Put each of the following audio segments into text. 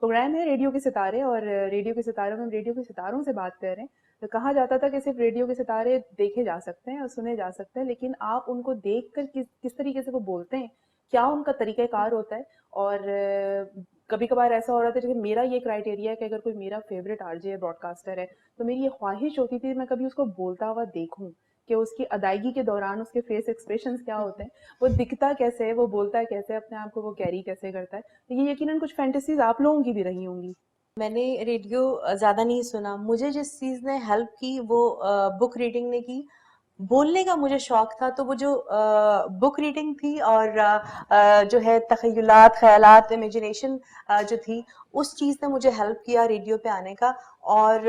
Programme ہے radio کے ستارے، اور ریڈیو کے ستاروں میں ہم ریڈیو کے ستاروں سے بات کر رہے ہیں. تو کہا جاتا تھا کہ صرف ریڈیو کے ستارے دیکھے جا سکتے ہیں اور سنے جا سکتے ہیں، لیکن آپ ان کو دیکھ کر کس طریقے سے وہ بولتے ہیں، کیا ان کا طریقہ کار ہوتا ہے. اور کبھی کبھار ایسا ہو رہا تھا کہ میرا یہ کرائٹیریا ہے کہ اگر کوئی میرا فیوریٹ آر جے ہے، براڈ کاسٹر ہے، تو میری یہ خواہش ہوتی تھی کہ میں کبھی اس کو بولتا ہوا دیکھوں، کہ اس کی ادائیگی کے دوران اس کے فیس ایکسپریشنز کیا ہوتے ہیں، وہ دکھتا کیسے ہے، وہ بولتا کیسے، اپنے آپ کو وہ کیری کیسے کرتا ہے. تو یہ یقیناً کچھ فینٹیسیز آپ لوگوں کی بھی رہی ہوں گی. میں نے ریڈیو زیادہ نہیں سنا. مجھے جس چیز نے ہیلپ کی وہ بک ریڈنگ نے کی. بولنے کا مجھے شوق تھا، تو وہ جو بک ریڈنگ تھی اور جو ہے تخیلات، خیالات، امیجنیشن جو تھی، اس چیز نے مجھے ہیلپ کیا ریڈیو پہ آنے کا. اور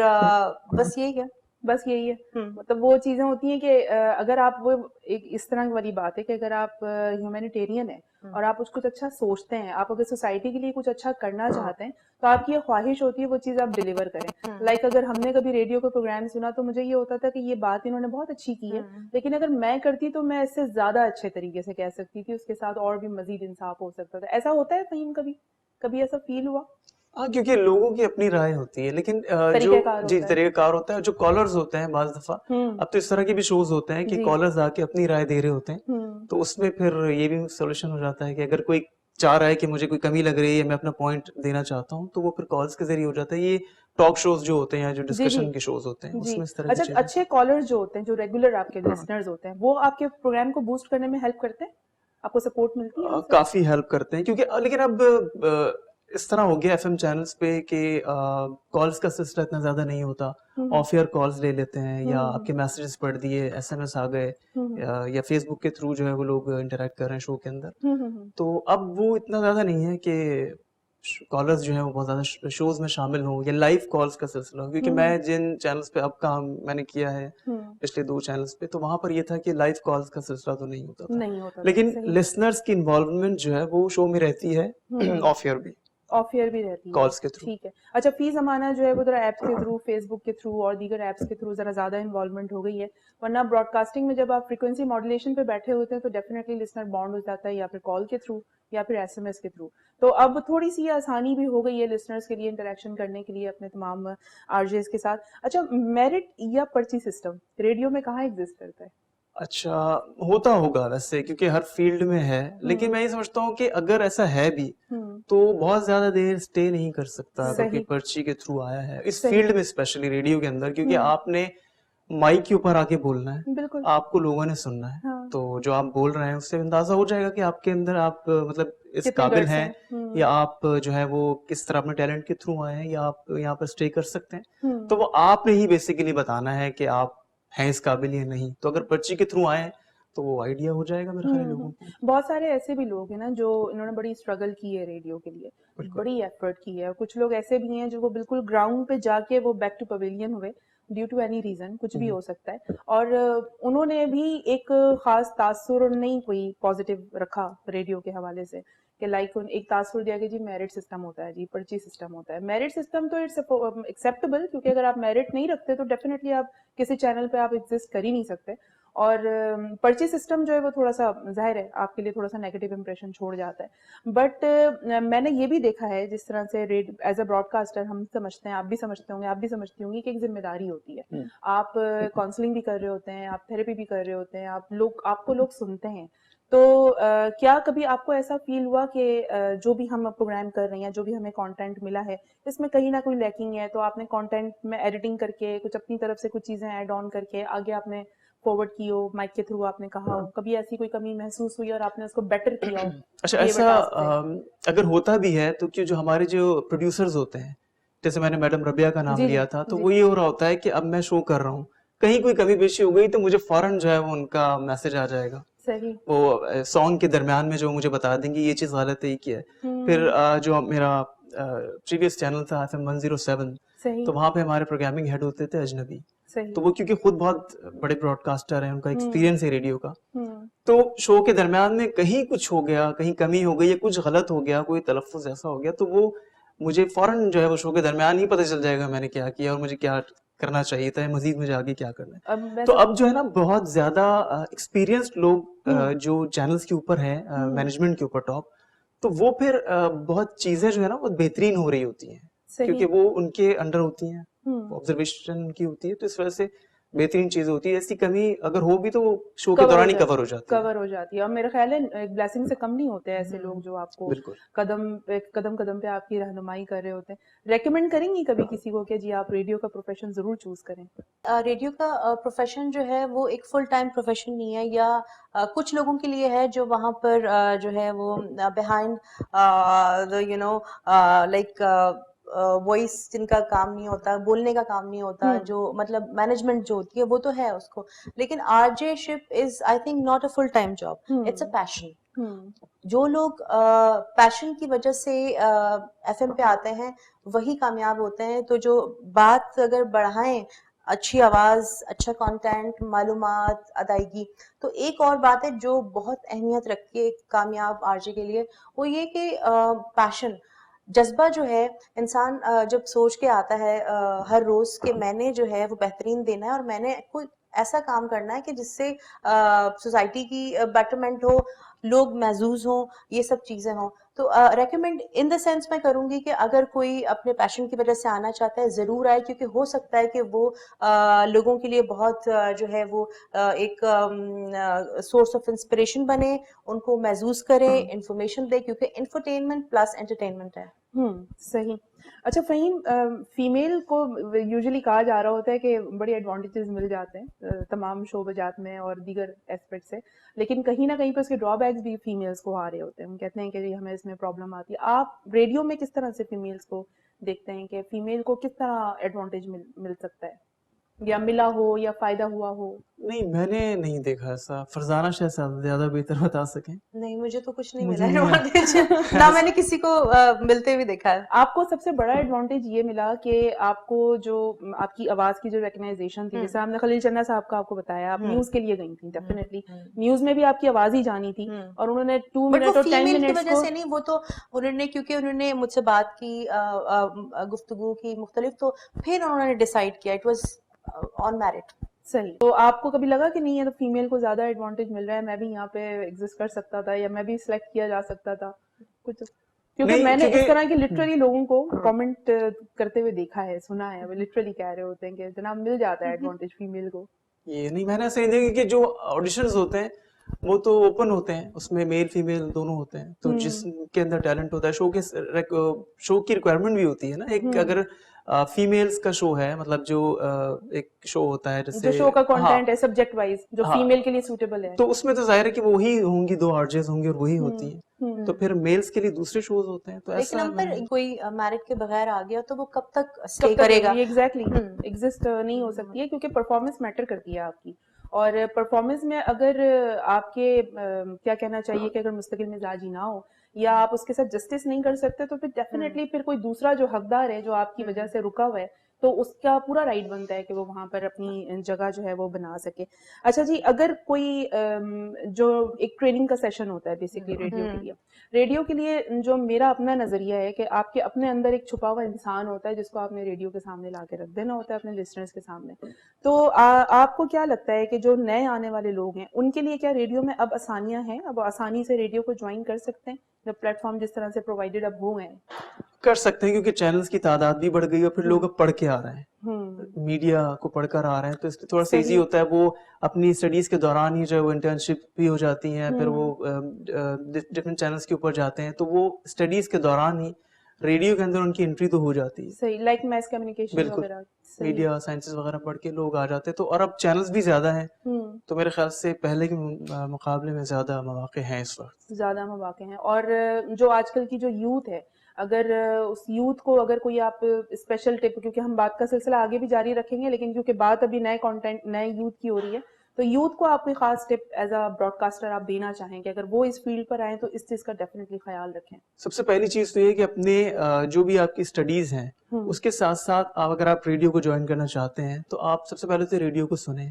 بس یہی ہے. بس یہی ہے. مطلب وہ چیزیں ہوتی ہیں کہ اگر آپ وہ ایک اس طرح والی بات ہے کہ اگر آپ ہیومینیٹیرین ہیں اور آپ کچھ اچھا سوچتے ہیں، آپ اگر سوسائٹی کے لیے کچھ اچھا کرنا چاہتے ہیں، تو آپ کی یہ خواہش ہوتی ہے وہ چیز آپ ڈیلیور کریں. لائک اگر ہم نے کبھی ریڈیو کا پروگرام سنا تو مجھے یہ ہوتا تھا کہ یہ بات انہوں نے بہت اچھی کی ہے، لیکن اگر میں کرتی تو میں اس سے زیادہ اچھے طریقے سے کہہ سکتی تھی، اس کے ساتھ اور بھی مزید انصاف ہو سکتا تھا. ایسا ہوتا ہے فہیم؟ کبھی ایسا فیل ہوا؟ ہاں، کیونکہ لوگوں کی اپنی رائے ہوتی ہے، لیکن جو طریقہ کار ہوتا ہے، جو کالرز ہوتے ہیں بعض دفعہ، اب تو اس طرح کے بھی شوز ہوتے ہیں کہ کالرز آ کے اپنی رائے دے رہے ہوتے ہیں، تو اس میں پھر یہ بھی سولوشن ہو جاتا ہے کہ اگر کوئی چاہ رہا ہے کہ مجھے کوئی کمی لگ رہی ہے، میں اپنا پوائنٹ دینا چاہتا ہوں، تو وہ پھر کالز کے ذریعے ہو جاتا ہے. یہ ٹاک شوز جو ہوتے ہیں یا جو ڈسکشن کے شوز ہوتے ہیں، اس میں اس طرح کی چیزیں. اچھے کالرز جو ہوتے ہیں، جو ریگولر آپ کے لسنرز ہوتے ہیں، وہ آپ کے پروگرام کو بوسٹ کرنے میں ہیلپ کرتے ہیں؟ آپ کو سپورٹ ملتی ہے؟ کافی ہیلپ کرتے ہیں، کیونکہ لیکن اب اس طرح ہو گیا ایف ایم چینلز پہ کہ کالز کا سلسلہ اتنا زیادہ نہیں ہوتا. آف ایئر کالز لے لیتے ہیں، یا آپ کے میسیجز پڑھ دیے، ایس ایم ایس آ گئے، یا فیس بک کے تھرو جو ہے وہ لوگ انٹریکٹ کر رہے ہیں شو کے اندر. تو اب وہ اتنا زیادہ نہیں ہے کہ کالرز جو ہیں وہ بہت زیادہ شوز میں شامل ہوں یا لائیو کالز کا سلسلہ ہو. کیونکہ میں جن چینلز پہ اب کام میں نے کیا ہے پچھلے 2 چینلز پہ، تو وہاں پر یہ تھا کہ لائیو کالز کا سلسلہ تو نہیں ہوتا تھا، لیکن لسنرز کی انوالومنٹ جو ہے وہ شو میں رہتی ہے، آف ایئر بھی رہتی ہے کالز کے تھرو. ٹھیک ہے. اچھا، فی زمانہ جو ہے وہ ذرا ایپس کے تھرو، فیس بک کے تھرو اور دیگر ایپس کے تھرو ذرا زیادہ انوالومنٹ ہو گئی ہے، ورنہ براڈ کاسٹنگ میں جب آپ فریکوینسی ماڈولیشن پہ بیٹھے ہوتے ہیں تو ڈیفینیٹلی لسنر بانڈ ہو جاتا ہے، یا پھر کال کے تھرو یا پھر ایس ایم ایس کے تھرو. تو اب تھوڑی سی آسانی بھی ہو گئی ہے لسنرز کے لیے انٹریکشن کرنے کے لیے اپنے تمام آر جیز کے ساتھ. اچھا، میرٹ یا پرچی سسٹم ریڈیو میں کہاں ایگزسٹ کرتا ہے؟ اچھا، ہوتا ہوگا ویسے، کیونکہ ہر فیلڈ میں ہے، لیکن میں یہ سمجھتا ہوں کہ اگر ایسا ہے بھی تو بہت زیادہ دیر اسٹے نہیں کر سکتا اگر کوئی پرچی کے تھرو آیا ہے اس فیلڈ میں، اسپیشلی ریڈیو کے اندر، کیونکہ آپ نے مائک کے اوپر آ کے بولنا ہے، آپ کو لوگوں نے سننا ہے. تو جو آپ بول رہے ہیں اس سے اندازہ ہو جائے گا کہ آپ کے اندر آپ مطلب اس قابل ہیں، یا آپ جو ہے وہ کس طرح اپنے ٹیلنٹ کے تھرو آئے ہیں، یا آپ یہاں پر اسٹے کر سکتے ہیں. تو وہ آپ نے ہی بیسیکلی بتانا ہے کہ آپ ہیں اس قابل یا نہیں. تو اگر پرچی کے تھرو آئے تو وہ آئیڈیا ہو جائے گا میرے خیال لوگوں کو. بہت سارے ایسے بھی لوگ ہیں نا جو انہوں نے بڑی اسٹرگل کی ہے ریڈیو کے لیے، بڑی ایفرٹ کی ہے. کچھ لوگ ایسے بھی ہیں جو وہ بالکل گراؤنڈ پہ جا کے وہ بیک ٹو پویلین ہوئے ڈیو ٹو اینی ریزن، کچھ بھی ہو سکتا ہے، اور انہوں نے بھی ایک خاص تاثر نہیں کوئی پازیٹیو رکھا ریڈیو کے حوالے سے، کہ لائک ایک تاثر دیا کہ جی میرٹ سسٹم ہوتا ہے، جی پرچی سسٹم ہوتا ہے. میرٹ سسٹم تو اٹس ایکسیپٹیبل، کیونکہ اگر آپ میرٹ نہیں رکھتے تو ڈیفینیٹلی آپ کسی چینل پہ آپ ایگزسٹ کر ہی نہیں سکتے. اور پرچی سسٹم جو ہے وہ تھوڑا سا ظاہر ہے آپ کے لیے تھوڑا سا نیگیٹو امپریشن چھوڑ جاتا ہے. بٹ میں نے یہ بھی دیکھا ہے جس طرح سے ایز اے براڈ کاسٹر ہم سمجھتے ہیں، آپ بھی سمجھتے ہوں گے، آپ بھی سمجھتی ہوں گی کہ ایک ذمہ داری ہوتی ہے. آپ کاؤنسلنگ بھی کر رہے ہوتے ہیں، آپ تھراپی بھی کر رہے ہوتے ہیں، آپ کو لوگ سنتے ہیں. تو کیا کبھی آپ کو ایسا فیل ہوا کہ جو بھی ہم پروگرام کر رہے ہیں، جو بھی ہمیں کانٹینٹ ملا ہے، اس میں کہیں نہ کوئی لیکنگ ہے، تو آپ نے کانٹینٹ میں ایڈیٹنگ کر کے کچھ اپنی طرف سے کچھ چیزیں ایڈ آن کر کے آگے آپ نے فارورڈ کی ہو، مائک کے تھرو آپ نے کہا ہو، کبھی ایسی کوئی کمی محسوس ہوئی اور آپ نے اس کو بیٹر کیا ہو؟ اچھا، ایسا اگر ہوتا بھی ہے تو جو ہمارے جو پروڈیوسرز ہوتے ہیں، جیسے میں نے میڈم ربیہ کا نام لیا تھا، تو وہ یہ ہو رہا ہوتا ہے کہ اب میں شو کر رہا ہوں، کہیں کوئی کمی بیشی ہو گئی تو مجھے فوراً جو ہے وہ ان کا میسج آ جائے گا. وہ سانگ کے درمیان میں جو مجھے بتا دیں گے یہ چیز غلط ہے، یہ کیا ہے. پھر جو میرا پریویس چینل تھا FM 107، تو وہاں پہ ہمارے پروگرامنگ ہیڈ ہوتے تھے اجنبی. تو وہ کیونکہ خود بہت بڑے براڈ کاسٹر ہیں، ان کا ایکسپیرینس ہے ریڈیو کا، تو شو کے درمیان میں کہیں کچھ ہو گیا، کہیں کمی ہو گئی یا کچھ غلط ہو گیا، کوئی تلفظ ایسا ہو گیا، تو وہ مجھے فوراً جو ہے وہ شو کے درمیان ہی پتہ چل جائے گا میں نے کیا کیا اور مجھے کیا کرنا چاہیے تھا، مزید مجھے آگے کیا کرنا ہے. تو اب جو ہے نا بہت زیادہ ایکسپیرینسڈ لوگ جو چینلز کے اوپر ہیں، مینجمنٹ کے اوپر ٹاپ، تو وہ پھر بہت چیزیں جو ہے نا بہت بہترین ہو رہی ہوتی ہیں کیونکہ وہ ان کے انڈر ہوتی ہیں, آبزرویشن ان کی ہوتی ہے, تو اس وجہ سے بہترین چیزیں ہوتی ہے. ایسی کمی اگر ہو بھی تو وہ شو کے دوران ہی کور ہو جاتی ہے. اور میرا خیال ہے بلیسنگ سے کم نہیں ہوتے ایسے لوگ جو آپ کو بالکل قدم قدم پہ آپ کی رہنمائی کر رہے ہوتے ہیں. ریکمینڈ کریں گی کبھی کسی کو کہ جی آپ ریڈیو کا پروفیشن ضرور چوز کریں؟ ریڈیو کا پروفیشن جو ہے وہ ایک فل ٹائم پروفیشن نہیں ہے, یا کچھ لوگوں کے لیے ہے جو وہاں پر جو ہے وہ behind you know like voice جن کا کام نہیں ہوتا, بولنے کا کام نہیں ہوتا, جو مطلب مینجمنٹ جو ہوتی ہے وہ تو ہے اس کو, لیکن R J ship is I think not a full time job, it's a passion. جو لوگ پیشن کی وجہ سے ایف ایم پہ آتے ہیں وہی کامیاب ہوتے ہیں. تو جو بات اگر بڑھائیں, اچھی آواز, اچھا کانٹینٹ, معلومات, ادائیگی, تو ایک اور بات ہے جو بہت اہمیت رکھتی ہے کامیاب آر جے کے لیے, وہ یہ کہ پیشن, جذبہ جو ہے انسان جب سوچ کے آتا ہے ہر روز کہ میں نے جو ہے وہ بہترین دینا ہے اور میں نے کوئی ایسا کام کرنا ہے کہ جس سے سوسائٹی کی بیٹرمنٹ ہو, لوگ محظوظ ہوں, یہ سب چیزیں ہوں. تو ریکمینڈ ان دا سینس میں کروں گی کہ اگر کوئی اپنے پیشن کی وجہ سے آنا چاہتا ہے ضرور آئے, کیونکہ ہو سکتا ہے کہ وہ لوگوں کے لیے بہت جو ہے وہ ایک سورس آف انسپریشن بنے, ان کو محظوظ کرے, انفارمیشن دے, کیونکہ انفرٹینمنٹ پلس انٹرٹینمنٹ ہے. صحیح. اچھا فہیم, فیمیل کو یوزلی کہا جا رہا ہوتا ہے کہ بڑے ایڈوانٹیجز مل جاتے ہیں تمام شعبجات میں اور دیگر اسپیکٹ سے, لیکن کہیں نہ کہیں پہ اس کے ڈرا بیکس بھی فیمیلس کو آ رہے ہوتے ہیں. ہم کہتے ہیں کہ جی ہمیں اس میں پرابلم آتی ہے. آپ ریڈیو میں کس طرح سے فیمیلس کو دیکھتے ہیں کہ فیمیل کو کس طرح ایڈوانٹیج مل سکتا ہے, یا ملا ہو یا فائدہ ہوا ہو؟ نہیں, میں نے نہیں دیکھا ایسا. فرزانہ شاہ زیادہ بہتر بتا سکیں. نہیں, مجھے تو کچھ نہیں ملا ایڈوانٹیج, نہ میں نے کسی کو ملتے ہوئے دیکھا ہے. آپ کو سب سے بڑا ایڈوانٹیج یہ ملا کہ آپ کو جو آپ کی آواز کی جو ریکگنائزیشن تھی, جیسے آپ نے خلیل چندہ صاحب کا آپ کو بتایا, آپ نیوز کے لیے گئی تھیں, ڈیفینیٹلی نیوز میں بھی آپ کی آواز ہی جانی تھی, اور انہوں نے 2 منٹ اور 10 منٹ کی وجہ سے نہیں, وہ تو انہوں نے کیونکہ انہوں نے مجھ سے بات کی, گفتگو کی مختلف, تو پھر انہوں نے ڈیسائیڈ کیا, اٹ واز آن میرٹ. صحیح. تو آپ کو کبھی لگا کہ نہیں ہے تو فیمیل کو زیادہ ایڈوانٹیج مل رہا ہے, میں بھی یہاں پہ ایگزسٹ کر سکتا تھا, یا میں بھی سلیکٹ کیا جا سکتا تھا کچھ؟ کیونکہ میں نے اس طرح کی لٹرلی لوگوں کو کامنٹ کرتے ہوئے دیکھا ہے, سنا ہے, وہ لٹرلی کہہ رہے ہوتے ہیں کہ جناب مل جاتا ہے ایڈوانٹیج فیمیل کو. یہ نہیں, میں نے ایسا نہیں دیکھا کہ جو آڈیشنز ہوتے ہیں وہ تو اوپن ہوتے ہیں, اس میں میل فیمیل دونوں ہوتے ہیں, تو جس کے اندر ٹیلنٹ ہوتا ہے, شو کی ریکوائرمنٹ بھی ہوتی ہے نا ایک. اگر فیمیلز کا شو ہے, مطلب جو ایک شو ہوتا ہے جیسے جو شو کا کنٹینٹ ہے سبجیکٹ وائز جو فیمیل کے لیے سوٹیبل ہے, تو اس میں تو ظاہر ہے کہ وہی ہوں گی, 2 آرجز ہوں گی اور وہی ہوتی ہیں. تو پھر میلز کے لیے دوسرے شوز ہوتے ہیں. تو لیکن ہم پر کوئی میرٹ کے بغیر آ گیا تو وہ کب تک اسٹے کرے گا؟ ایگزیکٹلی ایگزسٹ نہیں ہو سکتی ہے, کیونکہ پرفارمنس میٹر کرتی ہے آپ کی, اور پرفارمنس میں اگر آپ کے کیا کہنا چاہیے کہ اگر مستقل مزاج ہی نہ ہو, یا آپ اس کے ساتھ جسٹس نہیں کر سکتے, تو پھر ڈیفینیٹلی پھر کوئی دوسرا جو حقدار ہے جو آپ کی وجہ سے رکا ہوا ہے, تو اس کا پورا رائٹ بنتا ہے کہ وہ وہاں پر اپنی جگہ جو ہے وہ بنا سکے. اچھا جی, اگر کوئی جو ایک ٹریننگ کا سیشن ہوتا ہے بیسکلی ریڈیو کے لیے جو میرا اپنا نظریہ ہے کہ آپ کے اپنے اندر ایک چھپا ہوا انسان ہوتا ہے جس کو آپ نے ریڈیو کے سامنے لا کے رکھ دینا ہوتا ہے اپنے لسنرز کے سامنے. تو آپ کو کیا لگتا ہے کہ جو نئے آنے والے لوگ ہیں ان کے لیے کیا ریڈیو میں اب آسانیاں ہیں, اب آسانی سے ریڈیو کو جوائن کر سکتے ہیں جب پلیٹ فارم جس طرح سے پرووائڈیڈ اب ہو گئے ہیں؟ کر سکتے ہیں, کیونکہ چینلز کی تعداد بھی بڑھ گئی, اور پھر لوگ اب پڑھ کے آ رہے ہیں, میڈیا کو پڑھ کر آ رہے ہیں, تو اس لیے تھوڑا سا ایزی ہوتا ہے. وہ اپنی اسٹڈیز کے دوران ہی جو ہے وہ انٹرنشپ بھی ہو جاتی ہیں, پھر وہ ڈفرینٹ چینلز کے اوپر جاتے ہیں, تو وہ اسٹڈیز کے دوران ہی ریڈیو کے اندر ان کی انٹری تو ہو جاتی ہے. صحیح, لائک میس کمیونیکیشن وغیرہ, میڈیا سائنسز وغیرہ پڑھ کے لوگ آ جاتے ہیں. تو اور اب چینلز بھی زیادہ ہیں, تو میرے خیال سے پہلے کے مقابلے میں زیادہ مواقع ہیں, اس وقت زیادہ مواقع ہیں. اور جو آج کل کی جو یوتھ ہے, اگر اس یوتھ کو اگر کوئی آپ اسپیشل ٹپ, کیونکہ ہم بات کا سلسلہ آگے بھی جاری رکھیں گے, لیکن کیونکہ بات ابھی نئے کانٹینٹ نئے یوتھ کی ہو رہی ہے, تو یوتھ کو آپ کوئی خاص ٹپ ایز اے براڈ کاسٹر آپ دینا چاہیں کہ اگر وہ اس فیلڈ پر آئیں تو اس چیز کا ڈیفینیٹلی خیال رکھیں؟ سب سے پہلی چیز تو یہ کہ اپنے جو بھی آپ کی اسٹڈیز ہیں اس کے ساتھ ساتھ اگر آپ ریڈیو کو جوائن کرنا چاہتے ہیں تو آپ سب سے پہلے تو ریڈیو کو سنیں,